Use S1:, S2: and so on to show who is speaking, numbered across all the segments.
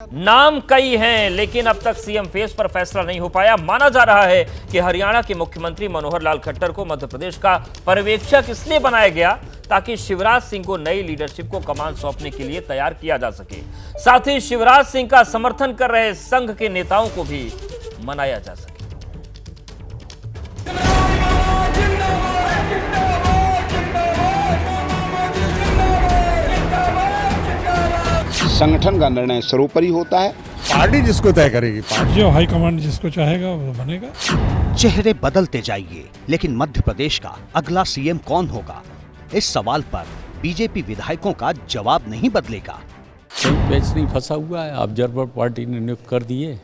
S1: नाम कई हैं लेकिन अब तक सीएम फेस पर फैसला नहीं हो पाया। माना जा रहा है कि हरियाणा के मुख्यमंत्री मनोहर लाल खट्टर को मध्य प्रदेश का पर्यवेक्षक इसलिए बनाया गया ताकि शिवराज सिंह को नई लीडरशिप को कमान सौंपने के लिए तैयार किया जा सके। साथ ही शिवराज सिंह का समर्थन कर रहे संघ के नेताओं को भी मनाया जा सके।
S2: संगठन का निर्णय सर्वोपरि होता है।
S3: पार्टी जिसको तय करेगी,
S4: जो हाईकमांड जिसको चाहेगा वो बनेगा।
S5: चेहरे बदलते जाइए, लेकिन मध्य प्रदेश का अगला सीएम कौन होगा? इस सवाल पर बीजेपी विधायकों का जवाब नहीं बदलेगा।
S6: कहीं पेच नहीं फंसा हुआ है। ऑब्जर्वर पार्टी ने नियुक्त कर दिए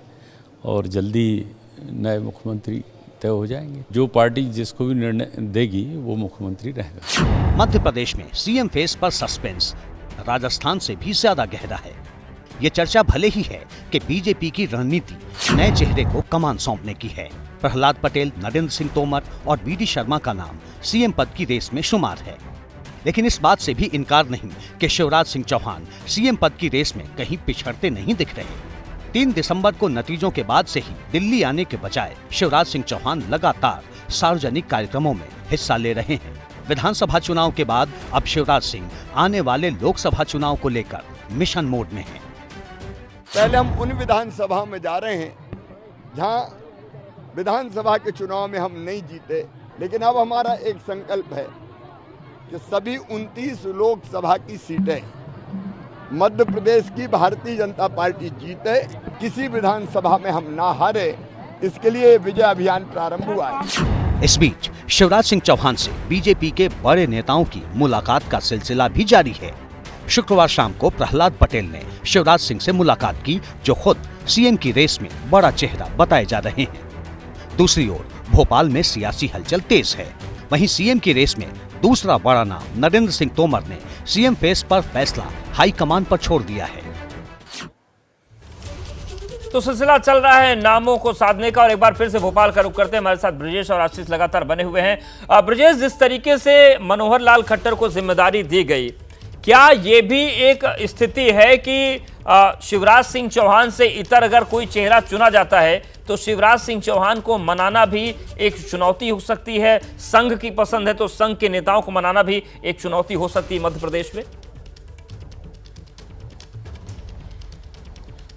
S6: और जल्दी नए मुख्यमंत्री तय हो जाएंगे। जो पार्टी जिसको भी निर्णय देगी वो मुख्यमंत्री रहेगा।
S5: मध्य प्रदेश में सीएम फेस पर सस्पेंस राजस्थान से भी ज्यादा गहरा है। ये चर्चा भले ही है कि बीजेपी की रणनीति नए चेहरे को कमान सौंपने की है। प्रहलाद पटेल, नरेंद्र सिंह तोमर और वीडी शर्मा का नाम सीएम पद की रेस में शुमार है, लेकिन इस बात से भी इनकार नहीं कि शिवराज सिंह चौहान सीएम पद की रेस में कहीं पिछड़ते नहीं दिख रहे। 3 दिसंबर को नतीजों के बाद से ही दिल्ली आने के बजाय शिवराज सिंह चौहान लगातार सार्वजनिक कार्यक्रमों में हिस्सा ले रहे हैं। विधानसभा चुनाव के बाद अब शिवराज सिंह आने वाले लोकसभा चुनाव को लेकर मिशन मोड में हैं।
S3: पहले हम उन विधानसभा में जा रहे हैं जहां विधानसभा के चुनाव में हम नहीं जीते, लेकिन अब हमारा एक संकल्प है कि सभी 29 लोकसभा की सीटें मध्य प्रदेश की भारतीय जनता पार्टी जीते, किसी विधानसभा में हम ना हारे, इसके लिए विजय अभियान प्रारंभ हुआ है।
S5: इस बीच शिवराज सिंह चौहान से बीजेपी के बड़े नेताओं की मुलाकात का सिलसिला भी जारी है। शुक्रवार शाम को प्रहलाद पटेल ने शिवराज सिंह से मुलाकात की, जो खुद सीएम की रेस में बड़ा चेहरा बताए जा रहे हैं। दूसरी ओर भोपाल में सियासी हलचल तेज है। वहीं सीएम की रेस में दूसरा बड़ा नाम नरेंद्र सिंह तोमर ने सीएम फेस पर फैसला हाईकमान पर छोड़ दिया है।
S1: तो सिलसिला चल रहा है नामों को साधने का, और एक बार फिर से भोपाल का रुख करते हैं। हमारे साथ ब्रजेश और आशीष लगातार बने हुए हैं। ब्रजेश, जिस तरीके से मनोहर लाल खट्टर को जिम्मेदारी दी गई, क्या ये भी एक स्थिति है कि शिवराज सिंह चौहान से इतर अगर कोई चेहरा चुना जाता है तो शिवराज सिंह चौहान को मनाना भी एक चुनौती हो सकती है? संघ की पसंद है तो संघ के नेताओं को मनाना भी एक चुनौती हो सकती है मध्य प्रदेश में?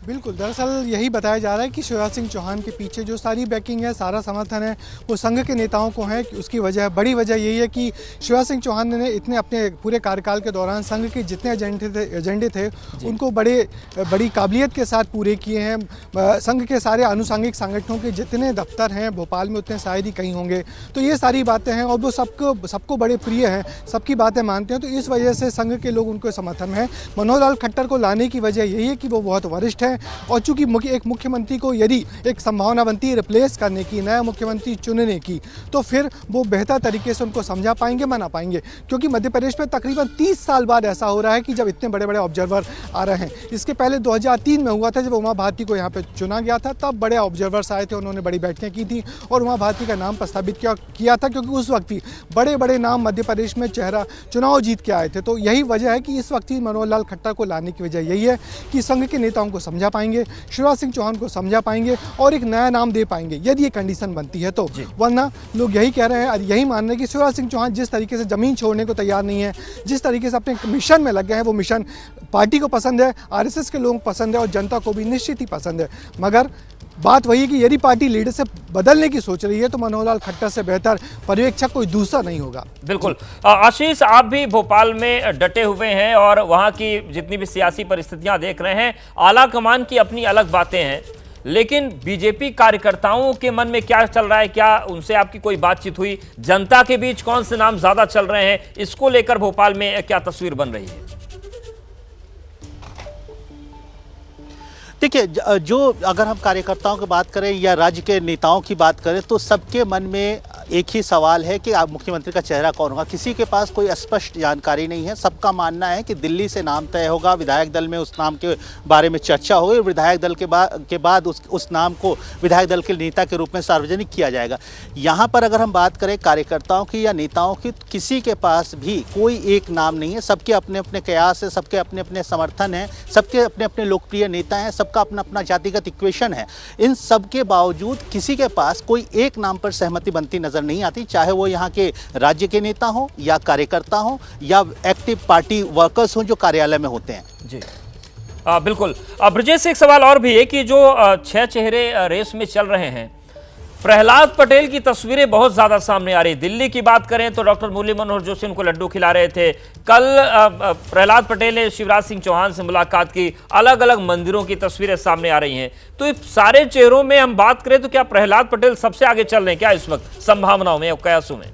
S7: बिल्कुल, दरअसल यही बताया जा रहा है कि शिवराज सिंह चौहान के पीछे जो सारी बैकिंग है, सारा समर्थन है, वो संघ के नेताओं को है। उसकी बड़ी वजह यही है कि शिवराज सिंह चौहान ने इतने अपने पूरे कार्यकाल के दौरान संघ के जितने एजेंडे थे उनको बड़ी काबिलियत के साथ पूरे किए हैं। संघ के सारे आनुषंगिक संगठनों के जितने दफ्तर हैं भोपाल में उतने शायद ही कहीं होंगे। तो ये सारी बातें हैं और वो सबको बड़े प्रिय हैं, सबकी बातें मानते हैं। तो इस वजह से संघ के लोग उनको समर्थन है। मनोहर लाल खट्टर को लाने की वजह यही है कि वो बहुत वरिष्ठ हैं, और चूंकि एक मुख्यमंत्री को यदि एक संभावना बनती है रिप्लेस करने की, नया मुख्यमंत्री चुनने की, तो फिर वो बेहतर तरीके से उनको समझा पाएंगे, मना पाएंगे। क्योंकि मध्य प्रदेश में तकरीबन 30 साल बाद ऐसा हो रहा है कि जब इतने बड़े बड़े ऑब्जर्वर आ रहे हैं। इसके पहले 2003 में हुआ था, जब उमा भारती को यहाँ पे चुना गया था, तब बड़े ऑब्जर्वर्स आए थे, उन्होंने बड़ी बैठकें की थी और उमा भारती का नाम प्रस्तावित किया था, क्योंकि उस वक्त ही बड़े बड़े नाम मध्य प्रदेश में चुनाव जीत के आए थे। तो यही वजह है कि इस वक्त ही मनोहर लाल खट्टर को लाने की वजह यही है कि संघ के नेताओं को समझा पाएंगे, शिवराज सिंह चौहान को समझा पाएंगे और एक नया नाम दे पाएंगे, यदि ये कंडीशन बनती है तो। वरना लोग यही कह रहे हैं, यही मान रहे हैं कि शिवराज सिंह चौहान जिस तरीके से जमीन छोड़ने को तैयार नहीं है, जिस तरीके से अपने मिशन में लग गए हैं, वो मिशन पार्टी को पसंद है, आरएसएस के लोगों को पसंद है और जनता को भी निश्चित ही पसंद है। मगर बात वही है कि यदि पार्टी लीडरशिप बदलने की सोच रही है तो मनोहर लाल खट्टर से बेहतर पर्यवेक्षक कोई दूसरा नहीं होगा।
S1: बिल्कुल। आशीष, आप भी भोपाल में डटे हुए हैं और वहां की जितनी भी सियासी परिस्थितियां देख रहे हैं। आला कमान की अपनी अलग बातें हैं, लेकिन बीजेपी कार्यकर्ताओं के मन में क्या चल रहा है? क्या उनसे आपकी कोई बातचीत हुई? जनता के बीच कौन से नाम ज्यादा चल रहे हैं, इसको लेकर भोपाल में क्या तस्वीर बन रही है?
S8: देखिए, जो अगर हम कार्यकर्ताओं की बात करें या राज्य के नेताओं की बात करें तो सबके मन में एक ही सवाल है कि आप मुख्यमंत्री का चेहरा कौन होगा। किसी के पास कोई स्पष्ट जानकारी नहीं है। सबका मानना है कि दिल्ली से नाम तय होगा, विधायक दल में उस नाम के बारे में चर्चा होगी और विधायक दल के बाद उस नाम को विधायक दल के नेता के रूप में सार्वजनिक किया जाएगा। यहाँ पर अगर हम बात करें कार्यकर्ताओं की या नेताओं की, तो किसी के पास भी कोई एक नाम नहीं है। सबके अपने अपने कयास है, सबके अपने अपने समर्थन हैं, सबके अपने अपने लोकप्रिय नेता हैं, सबका अपना अपना जातिगत इक्वेशन है। इन सब के बावजूद किसी के पास कोई एक नाम पर सहमति बनती नजर नहीं आती, चाहे वो यहाँ के राज्य के नेता हो या कार्यकर्ता हो या एक्टिव पार्टी वर्कर्स हो जो कार्यालय में होते हैं।
S1: जी बिल्कुल। ब्रजेश, एक सवाल और भी है कि जो 6 चेहरे रेस में चल रहे हैं, प्रहलाद पटेल की तस्वीरें बहुत ज्यादा सामने आ रही। दिल्ली की बात करें तो डॉक्टर मुरली मनोहर जोशी उनको लड्डू खिला रहे थे। कल प्रहलाद पटेल ने शिवराज सिंह चौहान से मुलाकात की। अलग अलग मंदिरों की तस्वीरें सामने आ रही हैं। तो इस सारे चेहरों में हम बात करें तो क्या प्रहलाद पटेल सबसे आगे चल रहे हैं क्या इस वक्त संभावनाओं में, कयासों में?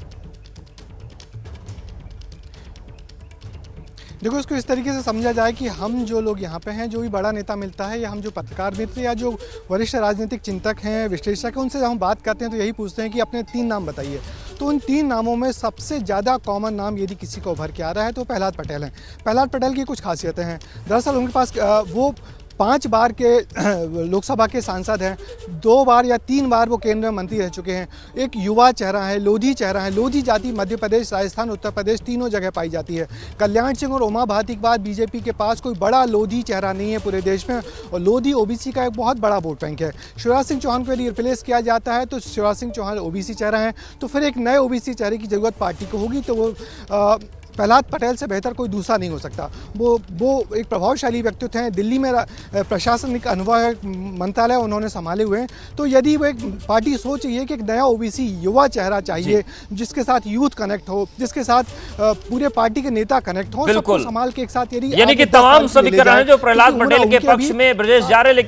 S7: देखो, इसको इस तरीके से समझा जाए कि हम जो लोग यहाँ पे हैं, जो भी बड़ा नेता मिलता है या हम जो पत्रकार मित्र या जो वरिष्ठ राजनीतिक चिंतक हैं, विश्लेषक हैं, उनसे हम बात करते हैं तो यही पूछते हैं कि अपने 3 नाम बताइए। तो उन 3 नामों में सबसे ज़्यादा कॉमन नाम यदि किसी को उभर के आ रहा है तो प्रहलाद पटेल हैं। प्रहलाद पटेल की कुछ खासियतें हैं। दरअसल उनके पास वो 5 बार के लोकसभा के सांसद हैं, 2 बार या 3 बार वो केंद्रीय मंत्री रह चुके हैं। एक युवा चेहरा है, लोधी चेहरा है। लोधी जाति मध्य प्रदेश, राजस्थान, उत्तर प्रदेश तीनों जगह पाई जाती है। कल्याण सिंह और उमा भारती के बाद बीजेपी के पास कोई बड़ा लोधी चेहरा नहीं है पूरे देश में, और लोधी ओबीसी का एक बहुत बड़ा वोट बैंक है। शिवराज सिंह चौहान को यदि रिप्लेस किया जाता है तो शिवराज सिंह चौहान ओबीसी चेहरा है, तो फिर एक नए ओबीसी चेहरे की जरूरत पार्टी को होगी। तो वो प्रहलाद पटेल से बेहतर कोई दूसरा नहीं हो सकता। वो एक प्रभावशाली व्यक्तित्व हैं। दिल्ली में प्रशासनिक अनुभव मंत्रालय उन्होंने संभाले हुए हैं। तो यदि वो एक पार्टी सोच रही है कि एक नया ओबीसी युवा चेहरा चाहिए जिसके साथ यूथ कनेक्ट हो, जिसके साथ पूरे पार्टी के नेता कनेक्ट हो, सबको संभाल के एक साथ,
S1: यानी कि तमाम समीकरण जो प्रहलाद पटेल के पक्ष में ब्रजेश जा रहे, लेकिन